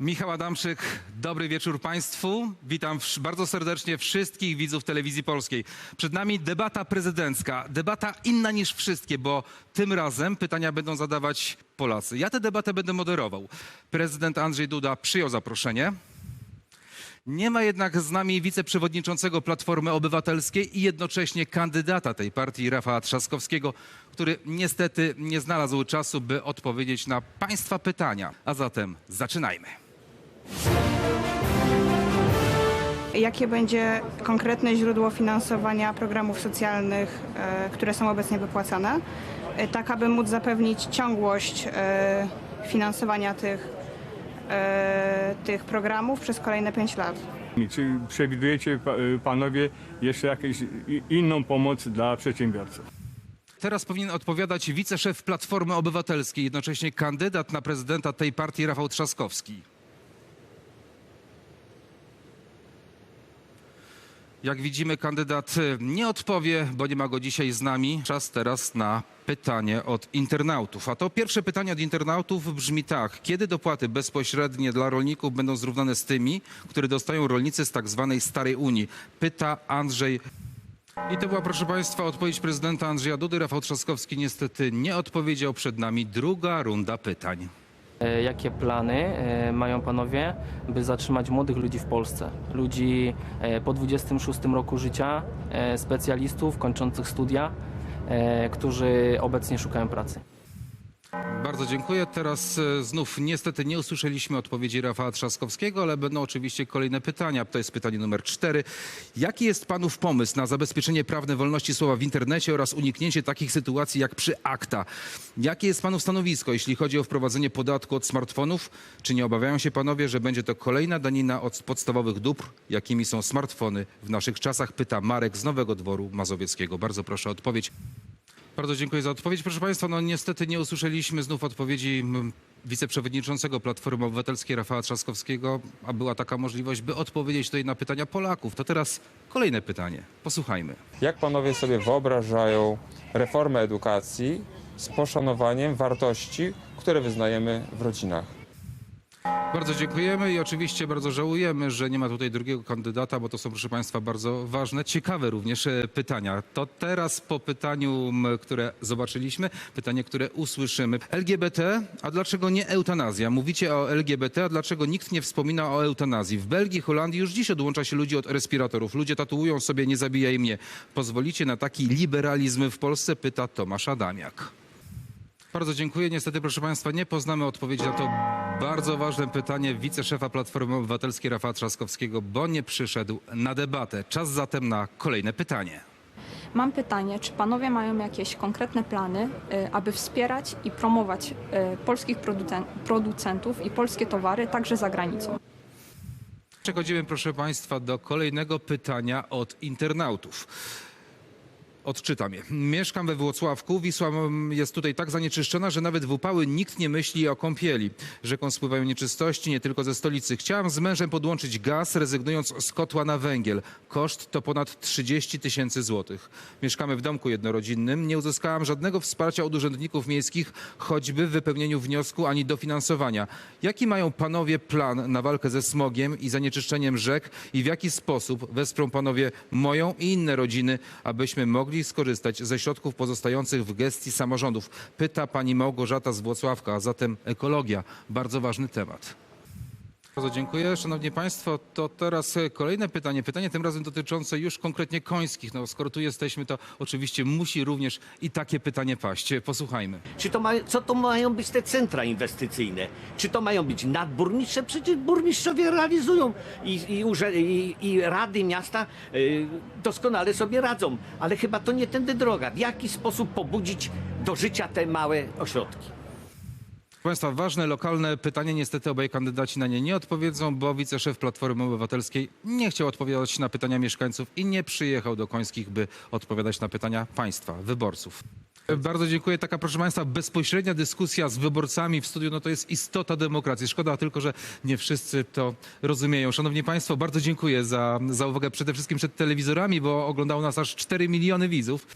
Michał Adamczyk, dobry wieczór Państwu. Witam bardzo serdecznie wszystkich widzów Telewizji Polskiej. Przed nami debata prezydencka. Debata inna niż wszystkie, bo tym razem pytania będą zadawać Polacy. Ja tę debatę będę moderował. Prezydent Andrzej Duda przyjął zaproszenie. Nie ma jednak z nami wiceprzewodniczącego Platformy Obywatelskiej i jednocześnie kandydata tej partii Rafała Trzaskowskiego, który niestety nie znalazł czasu, by odpowiedzieć na Państwa pytania. A zatem zaczynajmy. Jakie będzie konkretne źródło finansowania programów socjalnych, które są obecnie wypłacane, tak aby móc zapewnić ciągłość finansowania tych programów przez kolejne 5 lat? Czy przewidujecie panowie jeszcze jakąś inną pomoc dla przedsiębiorców? Teraz powinien odpowiadać wiceszef Platformy Obywatelskiej, jednocześnie kandydat na prezydenta tej partii Rafał Trzaskowski. Jak widzimy, kandydat nie odpowie, bo nie ma go dzisiaj z nami. Czas teraz na pytanie od internautów. A to pierwsze pytanie od internautów brzmi tak. Kiedy dopłaty bezpośrednie dla rolników będą zrównane z tymi, które dostają rolnicy z tak zwanej Starej Unii? Pyta Andrzej. I to była, proszę Państwa, odpowiedź prezydenta Andrzeja Dudy. Rafał Trzaskowski niestety nie odpowiedział. Przed nami druga runda pytań. Jakie plany mają panowie, by zatrzymać młodych ludzi w Polsce? Ludzi po 26 roku życia, specjalistów kończących studia, którzy obecnie szukają pracy. Bardzo dziękuję. Teraz znów niestety nie usłyszeliśmy odpowiedzi Rafała Trzaskowskiego, ale będą oczywiście kolejne pytania. To jest pytanie numer 4. Jaki jest panów pomysł na zabezpieczenie prawne wolności słowa w internecie oraz uniknięcie takich sytuacji jak przy ACTA? Jakie jest panów stanowisko, jeśli chodzi o wprowadzenie podatku od smartfonów? Czy nie obawiają się panowie, że będzie to kolejna danina od podstawowych dóbr, jakimi są smartfony w naszych czasach? Pyta Marek z Nowego Dworu Mazowieckiego. Bardzo proszę o odpowiedź. Bardzo dziękuję za odpowiedź. Proszę Państwa, no niestety nie usłyszeliśmy znów odpowiedzi wiceprzewodniczącego Platformy Obywatelskiej Rafała Trzaskowskiego, a była taka możliwość, by odpowiedzieć tutaj na pytania Polaków. To teraz kolejne pytanie. Posłuchajmy. Jak panowie sobie wyobrażają reformę edukacji z poszanowaniem wartości, które wyznajemy w rodzinach? Bardzo dziękujemy i oczywiście bardzo żałujemy, że nie ma tutaj drugiego kandydata, bo to są, proszę Państwa, bardzo ważne, ciekawe również pytania. To teraz po pytaniu, które zobaczyliśmy, pytanie, które usłyszymy. LGBT, a dlaczego nie eutanazja? Mówicie o LGBT, a dlaczego nikt nie wspomina o eutanazji? W Belgii, Holandii już dziś odłącza się ludzi od respiratorów. Ludzie tatuują sobie "nie zabijaj mnie". Pozwolicie na taki liberalizm w Polsce? Pyta Tomasz Adamiak. Bardzo dziękuję. Niestety, proszę Państwa, nie poznamy odpowiedzi na to bardzo ważne pytanie wiceszefa Platformy Obywatelskiej Rafała Trzaskowskiego, bo nie przyszedł na debatę. Czas zatem na kolejne pytanie. Mam pytanie, czy panowie mają jakieś konkretne plany, aby wspierać i promować polskich producentów i polskie towary także za granicą? Przechodzimy, proszę Państwa, do kolejnego pytania od internautów. Odczytam je. Mieszkam we Włocławku. Wisła jest tutaj tak zanieczyszczona, że nawet w upały nikt nie myśli o kąpieli. Rzeką spływają nieczystości, nie tylko ze stolicy. Chciałam z mężem podłączyć gaz, rezygnując z kotła na węgiel. Koszt to ponad 30 000 złotych. Mieszkamy w domku jednorodzinnym. Nie uzyskałam żadnego wsparcia od urzędników miejskich, choćby w wypełnieniu wniosku, ani dofinansowania. Jaki mają panowie plan na walkę ze smogiem i zanieczyszczeniem rzek i w jaki sposób wesprą panowie moją i inne rodziny, abyśmy mogli skorzystać ze środków pozostających w gestii samorządów? Pyta pani Małgorzata z Włocławka, a zatem ekologia. Bardzo ważny temat. Bardzo dziękuję. Szanowni Państwo, to teraz kolejne pytanie. Pytanie tym razem dotyczące już konkretnie końskich. No, skoro tu jesteśmy, to oczywiście musi również i takie pytanie paść. Posłuchajmy. Co to mają być te centra inwestycyjne? Czy to mają być nadburmistrze? Przecież burmistrzowie realizują i rady miasta doskonale sobie radzą. Ale chyba to nie tędy droga. W jaki sposób pobudzić do życia te małe ośrodki? Proszę Państwa, ważne lokalne pytanie. Niestety obaj kandydaci na nie nie odpowiedzą, bo wiceszef Platformy Obywatelskiej nie chciał odpowiadać na pytania mieszkańców i nie przyjechał do Końskich, by odpowiadać na pytania państwa, wyborców. Bardzo dziękuję. Taka, proszę Państwa, bezpośrednia dyskusja z wyborcami w studiu, no to jest istota demokracji. Szkoda tylko, że nie wszyscy to rozumieją. Szanowni Państwo, bardzo dziękuję za uwagę przede wszystkim przed telewizorami, bo oglądało nas aż 4 miliony widzów.